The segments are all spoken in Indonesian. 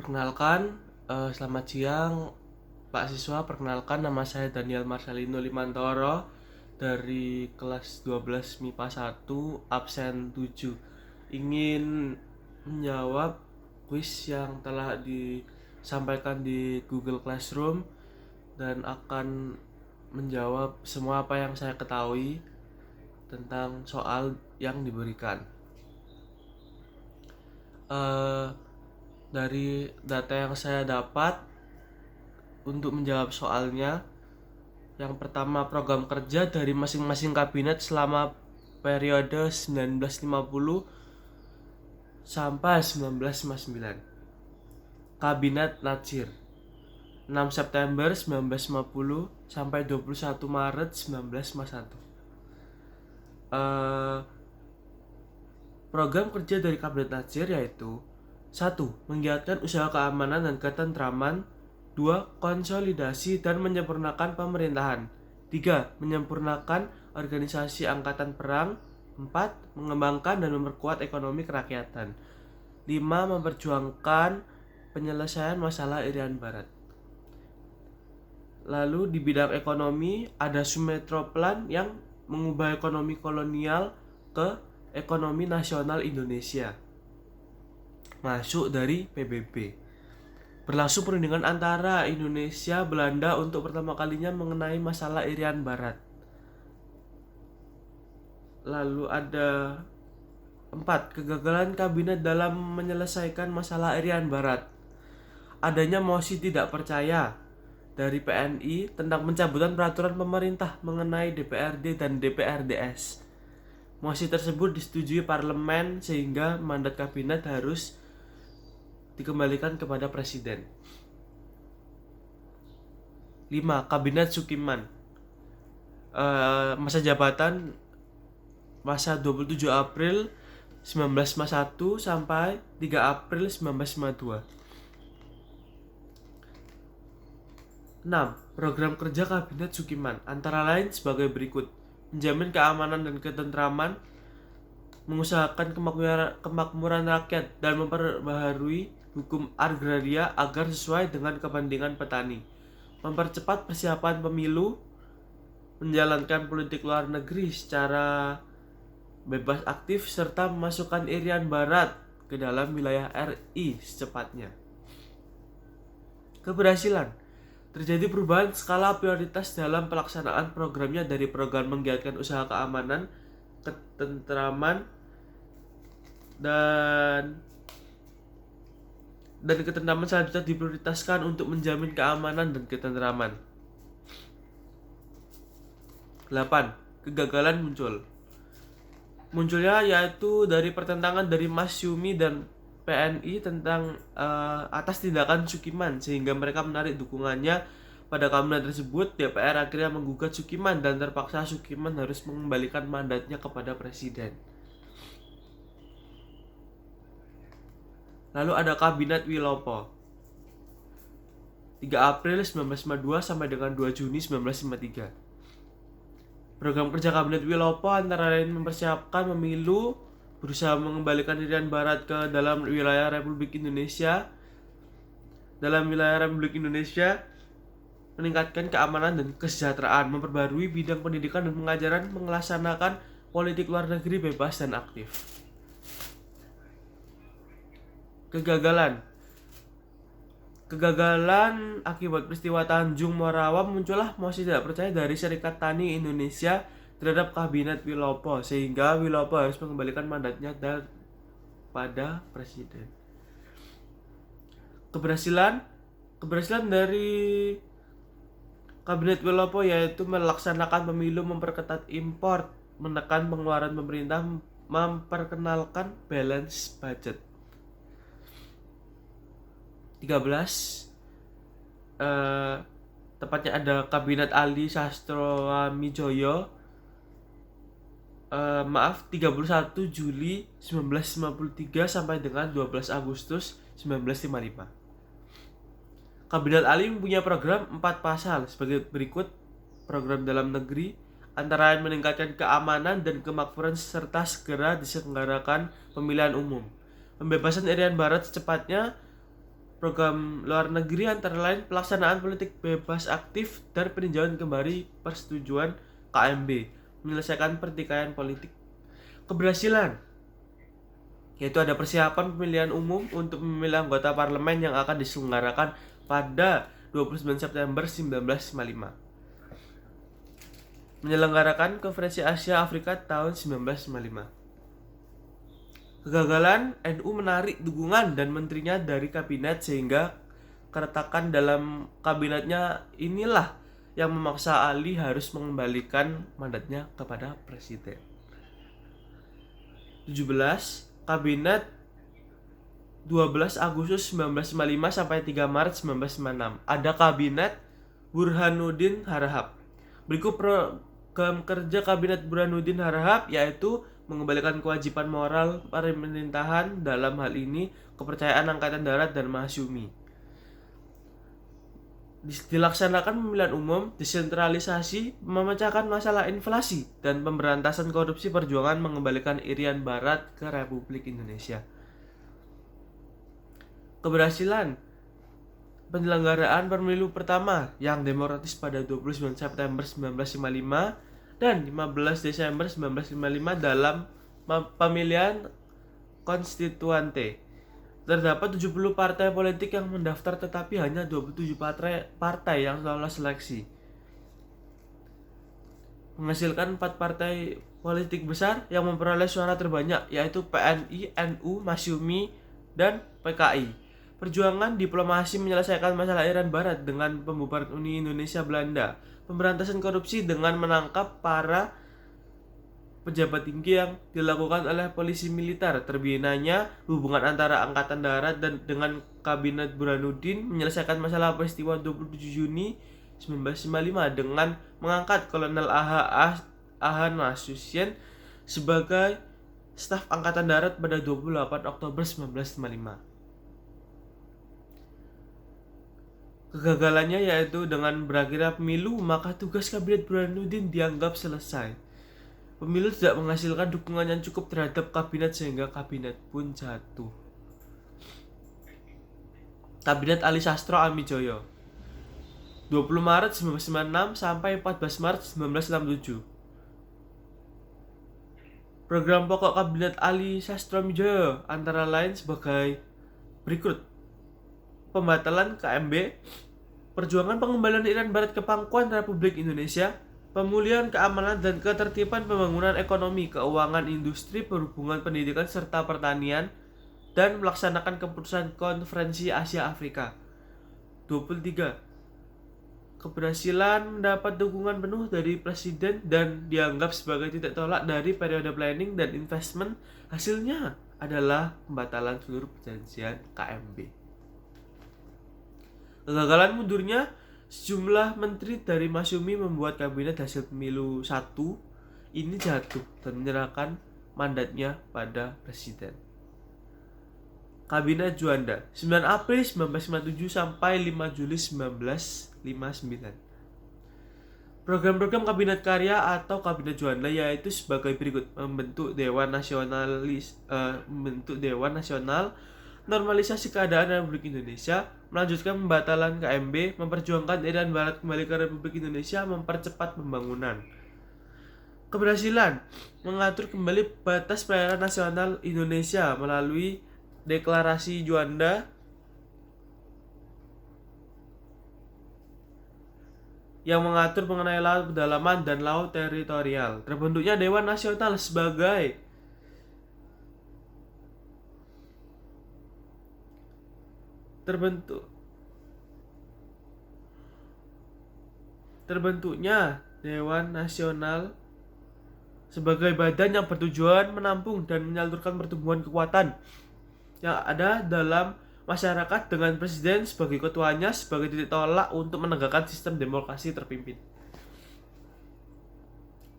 Perkenalkan, selamat siang Pak Siswa. Perkenalkan, nama saya Daniel Marcelino Limantoro dari kelas 12 MIPA 1 absen 7. Ingin menjawab kuis yang telah disampaikan di Google Classroom dan akan menjawab semua apa yang saya ketahui tentang soal yang diberikan. Dari data yang saya dapat untuk menjawab soalnya, yang pertama, program kerja dari masing-masing kabinet selama periode 1950 sampai 1959. Kabinet Natsir 6 September 1950 sampai 21 Maret 1951. Program kerja dari Kabinet Natsir yaitu 1. Menggiatkan usaha keamanan dan ketentraman. 2. Konsolidasi dan menyempurnakan pemerintahan. 3. Menyempurnakan organisasi angkatan perang. 4. Mengembangkan dan memperkuat ekonomi kerakyatan. 5. Memperjuangkan penyelesaian masalah Irian Barat. Lalu di bidang ekonomi ada Sumatra Plan yang mengubah ekonomi kolonial ke ekonomi nasional Indonesia, masuk dari PBB. Berlangsung perundingan antara Indonesia Belanda untuk pertama kalinya mengenai masalah Irian Barat. Lalu ada 4. Kegagalan kabinet dalam menyelesaikan masalah Irian Barat. Adanya mosi tidak percaya dari PNI tentang pencabutan peraturan pemerintah mengenai DPRD dan DPRDS. Mosi tersebut disetujui parlemen sehingga mandat kabinet harus dikembalikan kepada presiden. 5. Kabinet Sukiman. Masa jabatan 27 April 1951 sampai 3 April 1952. 6. Program kerja Kabinet Sukiman antara lain sebagai berikut: menjamin keamanan dan ketentraman, mengusahakan kemakmuran rakyat, dan memperbaharui hukum agraria agar sesuai dengan kepentingan petani, mempercepat persiapan pemilu, menjalankan politik luar negeri secara bebas aktif, serta memasukkan Irian Barat ke dalam wilayah RI secepatnya. Keberhasilan: terjadi perubahan skala prioritas dalam pelaksanaan programnya dari program menggiatkan usaha keamanan, ketentraman, dan ketentraman selanjutnya diprioritaskan untuk menjamin keamanan dan ketentraman. 8. Kegagalan munculnya yaitu dari pertentangan dari Mas Yumi dan PNI tentang atas tindakan Sukiman, sehingga mereka menarik dukungannya pada kabinet tersebut. DPR akhirnya menggugat Sukiman dan terpaksa Sukiman harus mengembalikan mandatnya kepada presiden. Lalu ada Kabinet Wilopo 3 April 1952 sampai dengan 2 Juni 1953. Program kerja Kabinet Wilopo antara lain mempersiapkan pemilu, berusaha mengembalikan Irian Barat ke dalam wilayah Republik Indonesia, meningkatkan keamanan dan kesejahteraan, memperbarui bidang pendidikan dan pengajaran, melaksanakan politik luar negeri bebas dan aktif. Kegagalan akibat peristiwa Tanjung Morawang, muncullah mosi tidak percaya dari Serikat Tani Indonesia terhadap Kabinet Wilopo, sehingga Wilopo harus mengembalikan mandatnya pada presiden. Keberhasilan dari Kabinet Wilopo yaitu melaksanakan pemilu, memperketat impor, menekan pengeluaran pemerintah, memperkenalkan balance budget. 13. Tepatnya ada Kabinet Ali Sastroamijoyo 31 Juli 1953 sampai dengan 12 Agustus 1955. Kabinet Ali mempunyai program 4 pasal sebagai berikut: program dalam negeri, antara lain meningkatkan keamanan dan kemakmuran serta segera diselenggarakan pemilihan umum, pembebasan Irian Barat secepatnya, program luar negeri antara lain pelaksanaan politik bebas aktif dan peninjauan kembali persetujuan KMB, menyelesaikan pertikaian politik. Keberhasilan yaitu ada persiapan pemilihan umum untuk memilih anggota parlemen yang akan diselenggarakan pada 29 September 1955. Menyelenggarakan Konferensi Asia Afrika tahun 1955. Kegagalan NU menarik dukungan dan menterinya dari kabinet sehingga keretakan dalam kabinetnya inilah yang memaksa Ali harus mengembalikan mandatnya kepada presiden. 17. Kabinet 12 Agustus 1955 sampai 3 Maret 1956. Ada Kabinet Burhanuddin Harahap. Berikut program kerja Kabinet Burhanuddin Harahap yaitu mengembalikan kewajiban moral pemerintahan, dalam hal ini kepercayaan Angkatan Darat dan Masyumi. Dilaksanakan pemilihan umum, desentralisasi, memecahkan masalah inflasi, dan pemberantasan korupsi, perjuangan mengembalikan Irian Barat ke Republik Indonesia. Keberhasilan penyelenggaraan pemilu pertama yang demokratis pada 29 September 1955 dan 15 Desember 1955 dalam pemilihan konstituante. Terdapat 70 partai politik yang mendaftar tetapi hanya 27 partai yang lolos seleksi. Menghasilkan 4 partai politik besar yang memperoleh suara terbanyak yaitu PNI, NU, Masyumi, dan PKI. Perjuangan diplomasi menyelesaikan masalah Irian Barat dengan pembubaran Uni Indonesia Belanda. Pemberantasan korupsi dengan menangkap para pejabat tinggi yang dilakukan oleh polisi militer. Terbinanya hubungan antara Angkatan Darat dan dengan Kabinet Burhanuddin menyelesaikan masalah peristiwa 27 Juni 1955 dengan mengangkat Kolonel Ahan Nasution sebagai staf Angkatan Darat pada 28 Oktober 1955. Kegagalannya yaitu dengan berakhirnya pemilu, maka tugas Kabinet Burhanuddin dianggap selesai. Pemilu tidak menghasilkan dukungan yang cukup terhadap kabinet sehingga kabinet pun jatuh. Kabinet Ali Sastro Amijoyo 20 Maret 1996 sampai 14 Maret 1967. Program pokok Kabinet Ali Sastro Amijoyo antara lain sebagai berikut. Pembatalan KMB, perjuangan pengembalian Irian Barat ke pangkuan Republik Indonesia, pemulihan keamanan dan ketertiban, pembangunan ekonomi, keuangan, industri, perhubungan, pendidikan, serta pertanian, dan melaksanakan keputusan Konferensi Asia Afrika. 23. Keberhasilan mendapat dukungan penuh dari Presiden dan dianggap sebagai titik tolak dari periode planning dan investment. Hasilnya adalah pembatalan seluruh perjanjian KMB. Kegagalan mundurnya sejumlah menteri dari Masyumi membuat kabinet hasil pemilu 1 ini jatuh dan menyerahkan mandatnya pada presiden. Kabinet Juanda 9 April 1957 sampai 5 Juli 1959. Program-program Kabinet Karya atau Kabinet Juanda yaitu sebagai berikut: membentuk Dewan Nasional Normalisasi Keadaan Republik Indonesia, melanjutkan pembatalan KMB, memperjuangkan Irian Barat kembali ke Republik Indonesia, mempercepat pembangunan. Keberhasilan mengatur kembali batas perairan nasional Indonesia melalui Deklarasi Juanda yang mengatur mengenai laut pedalaman dan laut teritorial. Terbentuknya Dewan Nasional sebagai Terbentuknya Dewan Nasional sebagai badan yang bertujuan menampung dan menyalurkan pertumbuhan kekuatan yang ada dalam masyarakat dengan presiden sebagai ketuanya sebagai titik tolak untuk menegakkan sistem demokrasi terpimpin.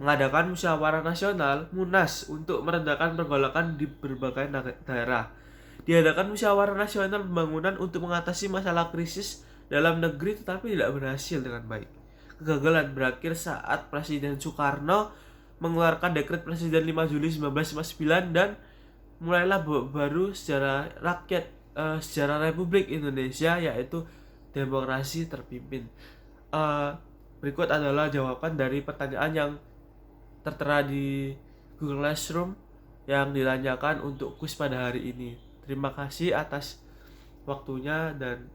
Mengadakan musyawarah nasional MUNAS untuk meredakan pergolakan di berbagai daerah. Diadakan musyawarah nasional pembangunan untuk mengatasi masalah krisis dalam negeri tetapi tidak berhasil dengan baik. Kegagalan berakhir saat Presiden Soekarno mengeluarkan dekret Presiden 5 Juli 1959 dan mulailah baru sejarah rakyat sejarah Republik Indonesia, yaitu demokrasi terpimpin. Eh, Berikut adalah jawaban dari pertanyaan yang tertera di Google Classroom yang ditanyakan untuk kuis pada hari ini. Terima kasih atas waktunya dan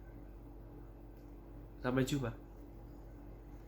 sampai jumpa.